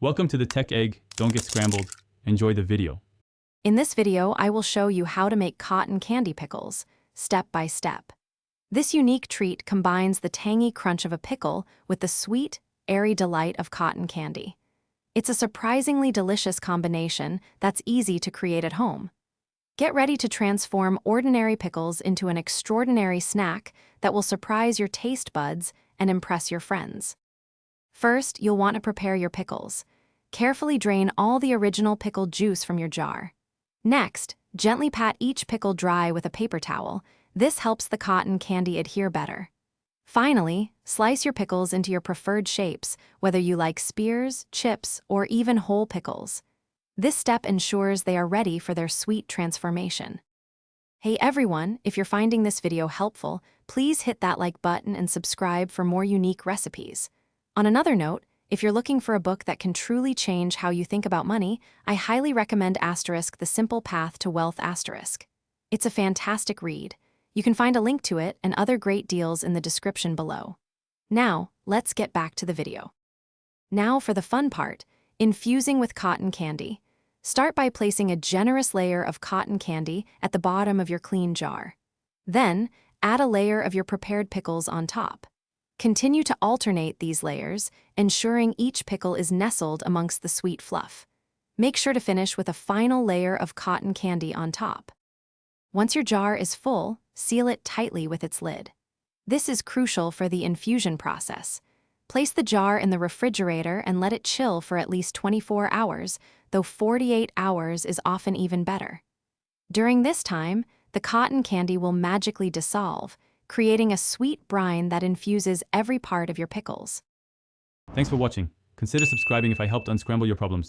Welcome to the Tech Egg. Don't get scrambled. Enjoy the video. In this video, I will show you how to make cotton candy pickles, step by step. This unique treat combines the tangy crunch of a pickle with the sweet, airy delight of cotton candy. It's a surprisingly delicious combination that's easy to create at home. Get ready to transform ordinary pickles into an extraordinary snack that will surprise your taste buds and impress your friends. First, you'll want to prepare your pickles. Carefully drain all the original pickle juice from your jar. Next, gently pat each pickle dry with a paper towel. This helps the cotton candy adhere better. Finally, slice your pickles into your preferred shapes, whether you like spears, chips, or even whole pickles. This step ensures they are ready for their sweet transformation. Hey everyone, if you're finding this video helpful, please hit that like button and subscribe for more unique recipes. On another note, if you're looking for a book that can truly change how you think about money, I highly recommend The Simple Path to Wealth. It's a fantastic read. You can find a link to it and other great deals in the description below. Now, let's get back to the video. Now for the fun part, infusing with cotton candy. Start by placing a generous layer of cotton candy at the bottom of your clean jar. Then, add a layer of your prepared pickles on top. Continue to alternate these layers, ensuring each pickle is nestled amongst the sweet fluff. Make sure to finish with a final layer of cotton candy on top. Once your jar is full, seal it tightly with its lid. This is crucial for the infusion process. Place the jar in the refrigerator and let it chill for at least 24 hours, though 48 hours is often even better. During this time, the cotton candy will magically dissolve, creating a sweet brine that infuses every part of your pickles. Thanks for watching. Consider subscribing if I helped unscramble your problems.